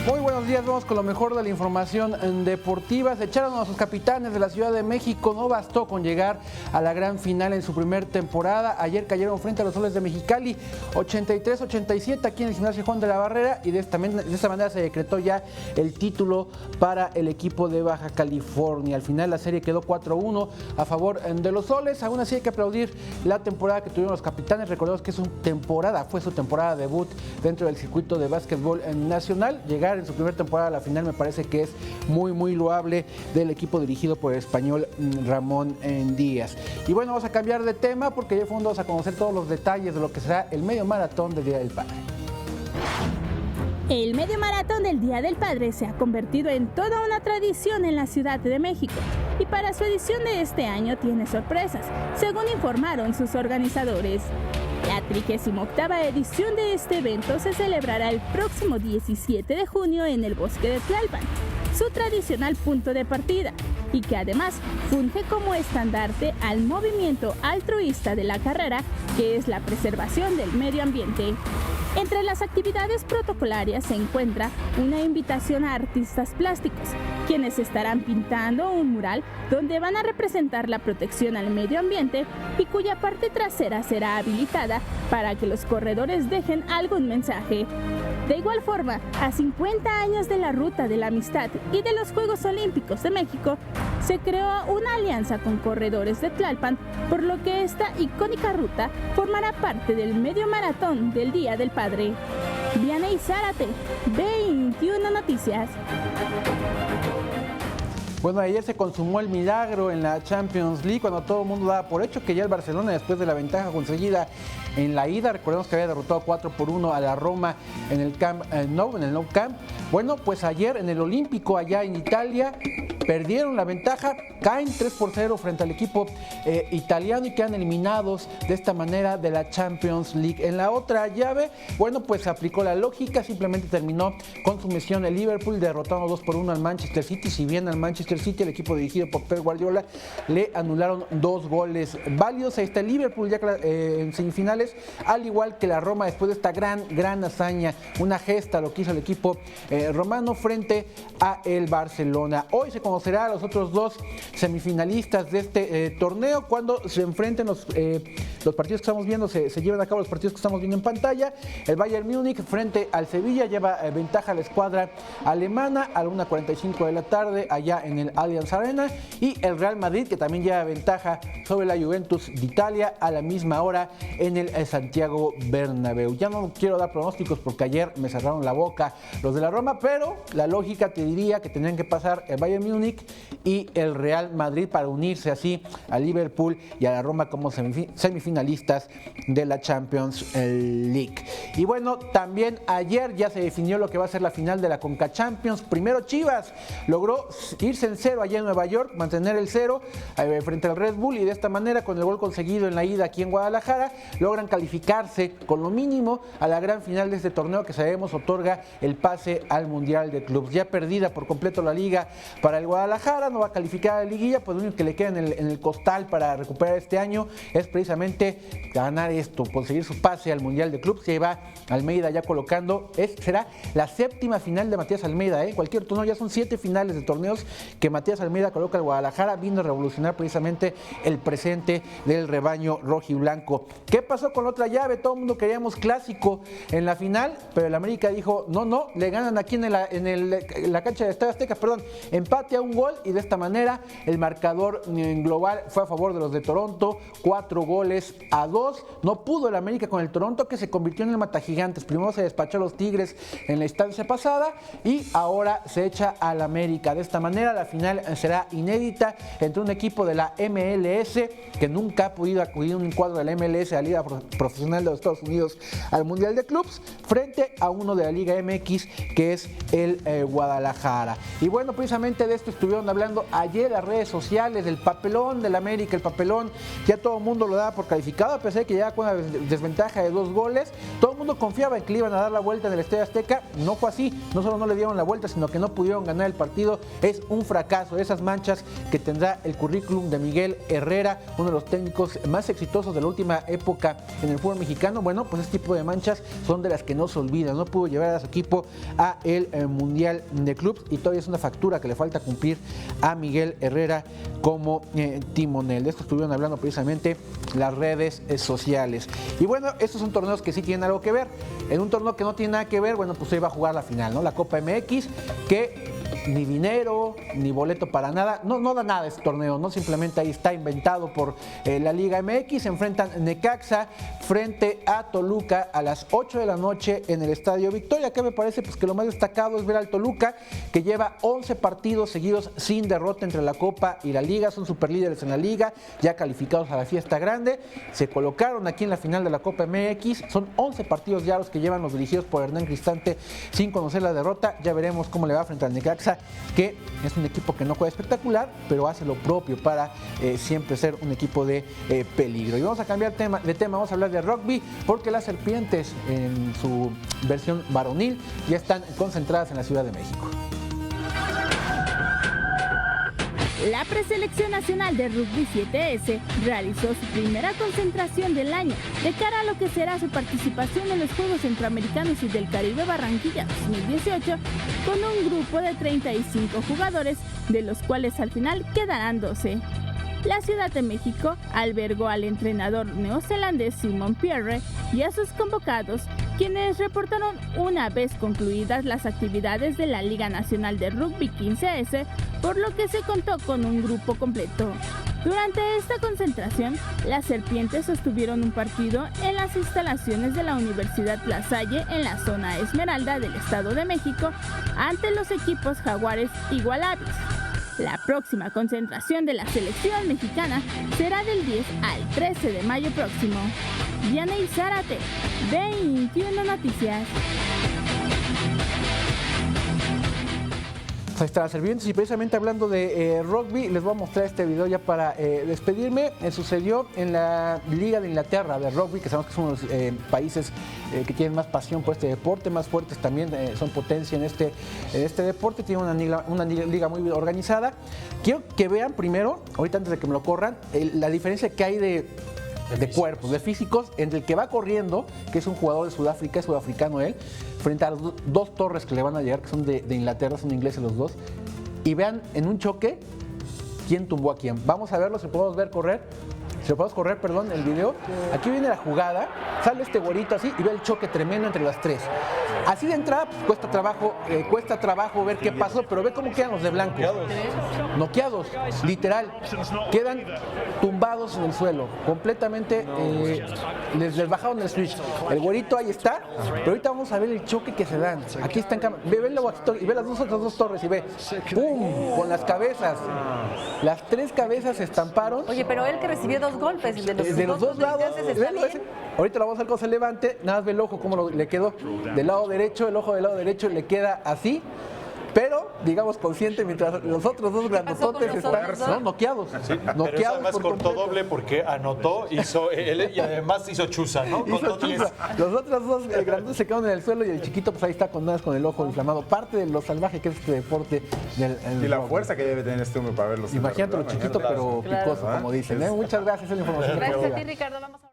Muy buenos días, vamos con lo mejor de la información deportiva. Se echaron a sus capitanes de la Ciudad de México, no bastó con llegar a la gran final en su primer temporada. Ayer cayeron frente a los Soles de Mexicali, 83-87 aquí en el Gimnasio Juan de la Barrera, y de esta manera se decretó ya el título para el equipo de Baja California. Al final la serie quedó 4-1 a favor de los Soles. Aún así hay que aplaudir la temporada que tuvieron los capitanes. Recordemos que fue su temporada debut dentro del circuito de básquetbol nacional. Llegar en su primera temporada a la final me parece que es muy loable del equipo dirigido por el español Ramón Díaz. Y bueno, vamos a cambiar de tema porque ya vamos a conocer todos los detalles de lo que será el medio maratón del Día del Padre. El medio maratón del Día del Padre se ha convertido en toda una tradición en la Ciudad de México y para su edición de este año tiene sorpresas, según informaron sus organizadores. La 38ª edición de este evento se celebrará el próximo 17 de junio en el Bosque de Tlalpan, su tradicional punto de partida, y que además funge como estandarte al movimiento altruista de la carrera, que es la preservación del medio ambiente. Entre las actividades protocolarias se encuentra una invitación a artistas plásticos, quienes estarán pintando un mural donde van a representar la protección al medio ambiente y cuya parte trasera será habilitada para que los corredores dejen algún mensaje. De igual forma, a 50 años de la Ruta de la Amistad y de los Juegos Olímpicos de México, se creó una alianza con corredores de Tlalpan, por lo que esta icónica ruta formará parte del medio maratón del Día del Padre. Vianey Zárate, 21 Noticias. Bueno, ayer se consumó el milagro en la Champions League cuando todo el mundo daba por hecho que ya el Barcelona, después de la ventaja conseguida en la ida, recordemos que había derrotado 4-1 a la Roma en el Camp Nou, en el Nou Camp. Bueno, pues ayer en el Olímpico allá en Italia perdieron la ventaja, caen 3-0 frente al equipo italiano y quedan eliminados de esta manera de la Champions League. En la otra llave, bueno, pues aplicó la lógica, simplemente terminó con su misión el Liverpool, derrotando 2-1 al Manchester City. Si bien al Manchester City, el equipo dirigido por Pep Guardiola, le anularon 2 goles válidos. Ahí está el Liverpool ya en semifinales, al igual que la Roma, después de esta gran hazaña, una gesta lo que hizo el equipo romano frente a el Barcelona. Hoy se conocerá a los otros 2 semifinalistas de este torneo cuando se enfrenten los partidos que estamos viendo, se llevan a cabo los partidos que estamos viendo en pantalla. El Bayern Múnich frente al Sevilla lleva ventaja a la escuadra alemana a la 1:45 de la tarde allá en el Allianz Arena, y el Real Madrid, que también lleva ventaja sobre la Juventus de Italia a la misma hora en el Santiago Bernabéu. Ya no quiero dar pronósticos porque ayer me cerraron la boca los de la Roma, pero la lógica te diría que tendrían que pasar el Bayern Múnich y el Real Madrid para unirse así a Liverpool y a la Roma como semifinalistas de la Champions League. Y bueno, también ayer ya se definió lo que va a ser la final de la Conca Champions. Primero Chivas logró irse en 0 allá en Nueva York, mantener el 0 frente al Red Bull, y de esta manera, con el gol conseguido en la ida aquí en Guadalajara, logran calificarse con lo mínimo a la gran final de este torneo que sabemos otorga el pase al Mundial de Clubes. Ya perdida por completo la liga para el Guadalajara, no va a calificar a la liguilla, pues lo único que le queda en el costal para recuperar este año es precisamente ganar esto, conseguir su pase al Mundial de Clubes, que va Almeida ya colocando, será la 7ª final de Matías Almeida, cualquier torneo, ya son 7 finales de torneos que Matías Almeida coloca al Guadalajara, vino a revolucionar precisamente el presente del rebaño rojiblanco. ¿Qué pasó con la otra llave? Todo el mundo queríamos clásico en la final, pero el América dijo, no, le ganan aquí en la cancha de Estadio Azteca, empate a 1 gol, y de esta manera el marcador global fue a favor de los de Toronto, 4-2. No pudo el América con el Toronto, que se convirtió en el matagigantes. Primero se despachó a los Tigres en la instancia pasada y ahora se echa al América. De esta manera la final será inédita entre un equipo de la MLS, que nunca ha podido acudir a un cuadro de la MLS, a la Liga Profesional de los Estados Unidos, al Mundial de Clubes, frente a uno de la Liga MX, que es el Guadalajara. Y bueno, precisamente de esto estuvieron hablando ayer las redes sociales, del papelón del América. El papelón ya todo el mundo lo daba por calificado, a pesar de que ya con una desventaja de 2 goles, todo el mundo confiaba en que le iban a dar la vuelta en el Estadio Azteca. No fue así, no solo no le dieron la vuelta, sino que no pudieron ganar el partido. Es un fracaso, esas manchas que tendrá el currículum de Miguel Herrera, uno de los técnicos más exitosos de la última época en el fútbol mexicano. Bueno, pues este tipo de manchas son de las que no se olvidan. No pudo llevar a su equipo a el Mundial de Clubs y todavía es una factura que le falta cumplir a Miguel Herrera como timonel. De esto estuvieron hablando precisamente las redes sociales. Y bueno, estos son torneos que sí tienen algo que ver. En un torneo que no tiene nada que ver, bueno, pues se iba a jugar la final, ¿no? La Copa MX, que ni dinero, ni boleto para nada, no da nada este torneo, ¿no? Simplemente ahí está inventado por la Liga MX. Se enfrentan Necaxa frente a Toluca a las 8 de la noche en el Estadio Victoria, que me parece pues que lo más destacado es ver al Toluca, que lleva 11 partidos seguidos sin derrota entre la Copa y la Liga, son superlíderes en la Liga, ya calificados a la fiesta grande, se colocaron aquí en la final de la Copa MX, son 11 partidos ya los que llevan los dirigidos por Hernán Cristante sin conocer la derrota. Ya veremos cómo le va frente al Necaxa, que es un equipo que no juega espectacular, pero hace lo propio para siempre ser un equipo de peligro. Y vamos a cambiar de tema, vamos a hablar de rugby, porque las Serpientes en su versión varonil ya están concentradas en la Ciudad de México. La preselección nacional de rugby 7S realizó su primera concentración del año de cara a lo que será su participación en los Juegos Centroamericanos y del Caribe Barranquilla 2018 con un grupo de 35 jugadores, de los cuales al final quedarán 12. La Ciudad de México albergó al entrenador neozelandés Simon Pierre y a sus convocados, quienes reportaron una vez concluidas las actividades de la Liga Nacional de Rugby 15S, por lo que se contó con un grupo completo. Durante esta concentración, las Serpientes sostuvieron un partido en las instalaciones de la Universidad La Salle en la zona Esmeralda del Estado de México ante los equipos Jaguares y Wallabies. La próxima concentración de la selección mexicana será del 10 al 13 de mayo próximo. Dianey Zárate, 21 Noticias. Ahí está las Serpientes, y precisamente hablando de rugby, les voy a mostrar este video ya para despedirme. Sucedió en la Liga de Inglaterra de rugby, que sabemos que son uno de los países que tienen más pasión por este deporte, más fuertes también, son potencia en este deporte, tienen una liga muy organizada. Quiero que vean primero, ahorita antes de que me lo corran, la diferencia que hay de cuerpos, de físicos, entre el que va corriendo, que es un jugador de Sudáfrica, es sudafricano él, frente a los dos torres que le van a llegar, que son de Inglaterra, son ingleses los dos, y vean en un choque quién tumbó a quién. Vamos a verlo, si podemos ver correr. Si lo podemos correr, perdón, el video. Aquí viene la jugada, sale este güerito así y ve el choque tremendo entre las tres. Así de entrada, pues, cuesta trabajo ver qué pasó, pero ve cómo quedan los de blanco. Noqueados, literal. Quedan tumbados en el suelo, completamente, les bajaron el switch. El güerito ahí está, pero ahorita vamos a ver el choque que se dan. Aquí está en cámara. Ve las otras dos torres y ve, ¡pum!, con las cabezas. Las tres cabezas se estamparon. Oye, pero él que recibió dos golpes, el de los dos lados. Ahorita lo vamos a ver cómo se levante, nada más ve el ojo cómo le quedó del lado derecho, el ojo del lado derecho le queda así, pero digamos consciente, mientras los otros dos grandototes están noqueados. Sí, pero eso además cortó doble porque anotó, hizo él y además hizo chuza, ¿no? Los otros dos grandotes se quedaron en el suelo y el chiquito pues ahí está con el ojo inflamado. Parte de lo salvaje que es este deporte y la fuerza que debe tener este hombre para verlos. Imagínate lo chiquito pero picoso, como dicen. Muchas gracias, es la información. Gracias a ti, Ricardo. Vamos a